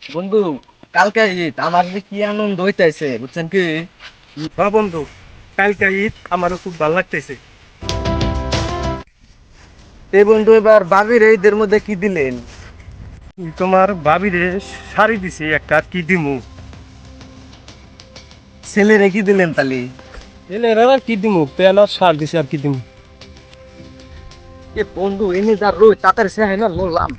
বন্ধু, কালকে ঈদ আমার যে কি আনন্দ হইতাছে বুঝছেন কি? হ্যাঁ বন্ধু, কালকে ঈদ আমারও খুব ভালো লাগতেছে। এই বন্ধু, এবার বাবির ঈদের মধ্যে কি দিলেন? তোমার ভাবিরে শাড়ি দিছি একটা, আর কি দিমু? ছেলেরে কি দিলেন তালি? এলে আর কি দিমু, প্যান্ট আর শার্ট দিছি, আর কি দিমু? এ বন্ধু, এনে যা রোজ তাড়াতাড়ি সে হয় না বললাম।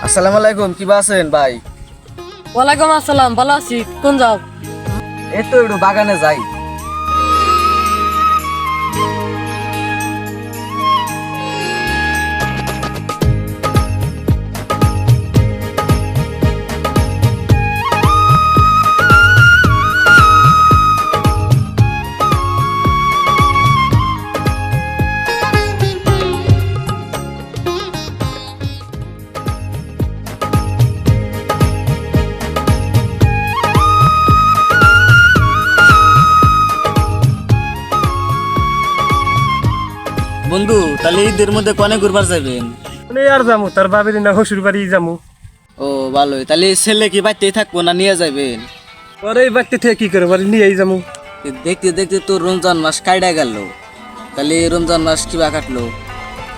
আসসালামু আলাইকুম, কি আছেন ভাই? ওয়ালাইকুম আসসালাম, ভালো আছি। কোন যাও? এই তো একটু বাগানে যাই। বন্ধু, তাহলে ঈদের মধ্যে কনে ঘুরবার যাবেন? আর যামু, তার ভাবির না শ্বশুর বাড়ি যামু। ও ভালোই, তাহলে ছেলে কি বাড়িতেই থাকবো না নিয়ে যাবেন? আর এই বাড়িতে থেকে কি করে বাড়ি নিয়েই যামু। দেখতে দেখতে তো রমজান মাস কাইডা গেল, তাহলে রমজান মাস কিবা কাটলো?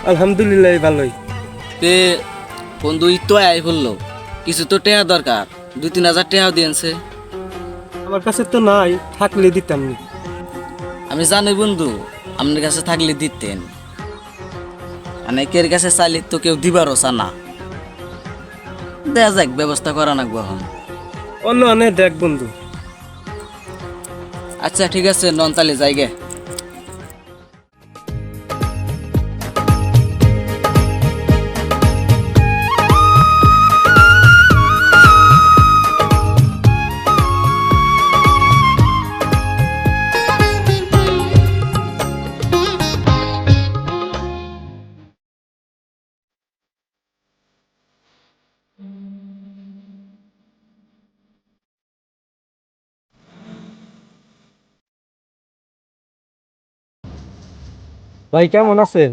আলহামদুলিল্লাহ ভালোই। তে বন্ধু, ঈদ তো আই বললো, কিছু তো টেহা দরকার, 2-3 হাজার টেহাও দিয়েছে। আমার কাছে তো নাই, থাকলে দিতাম নি। আমি জানি বন্ধু, আপনার কাছে থাকলে দিতেন, অনেকের কাছে চাইলে তো কেউ দিবারও চানা। দেখা যাক, ব্যবস্থা করা নাকবো এখন। অন্য আনে দেখ বন্ধু। আচ্ছা ঠিক আছে, নন তালে যাইগে। ভাই কেমন আছেন?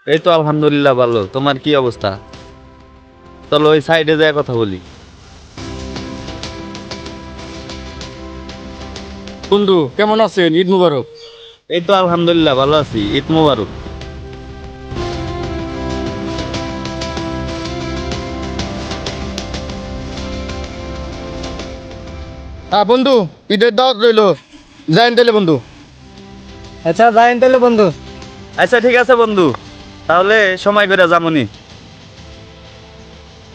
এই তো আলহামদুলিল্লাহ ভালো। তোমার কি অবস্থা? চলো ওই সাইডে যায় কথা বলি। বন্ধু কেমন আছেন? ঈদ মুবারক। এই তো আলহামদুলিল্লাহ ভালো আছি, ঈদ মোবারক। হ্যাঁ বন্ধু, ঈদের দাওয়াত রইলো, যাইন তাহলে বন্ধু। আচ্ছা যাইন তাহলে বন্ধু। আচ্ছা ঠিক আছে বন্ধু, তাহলে সময় করে যামনি।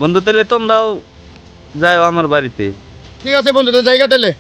বন্ধু তাহলে তোমরাও যাও আমার বাড়িতে। ঠিক আছে বন্ধু, তো জায়গা তাহলে।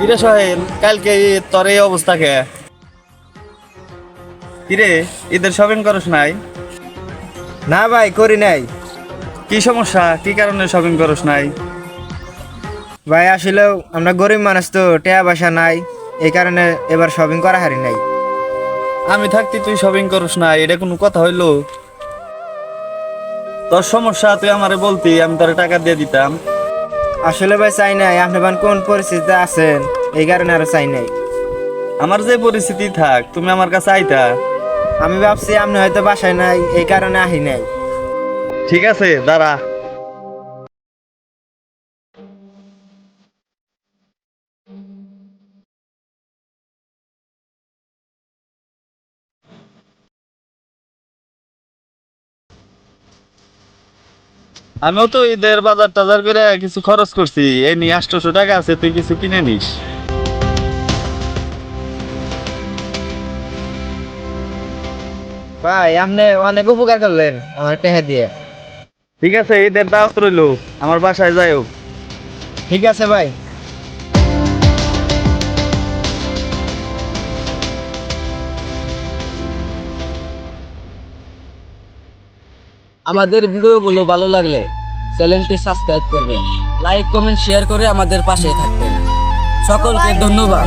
কিরে সোহেল, কালকে ঈদ, তোর এই অবস্থা কে? কিরে, ঈদের শপিং করস নাই? না ভাই, করি নাই। কি সমস্যা, কি কারণে শপিং করস নাই? ভাই আসলেও আমরা গরিব মানুষ তো, টাকা পয়সা নাই, এই কারণে এবার শপিং করা হারি নাই। আমি থাকতে তুই শপিং করস না, এটা কোনো কথা হইলো? তোর সমস্যা তুই আমারে বলতি, আমি তোর টাকা দিয়ে দিতাম। আসলে ভাই চাই নাই, আপনি বান কোন পরিস্থিতিতে আছেন, এই কারণে আরো চাই নাই। আমার যে পরিস্থিতি থাক, তুমি আমার কাছে আইতা। আমি ভাবছি আপনি হয়তো বাসায় নাই, এই কারণে আহি নাই। ঠিক আছে দাঁড়া। আমিও তো ঈদের বাজার টাজার করে কিছু খরচ করছি, এই নিয়ে 800 টাকা আছে, তুই কিছু কিনে নিস। ভাই আপনি অনেক উপকার করলেন আমার টেহা দিয়ে। ঠিক আছে, ঈদের দাওয়াত রইলো, আমার বাসায় যাইও। ঠিক আছে ভাই। আমাদের ভিডিওগুলো ভালো লাগলে চ্যানেলটি সাবস্ক্রাইব করবেন, লাইক কমেন্ট শেয়ার করে আমাদের পাশে থাকবেন। সকলকে ধন্যবাদ।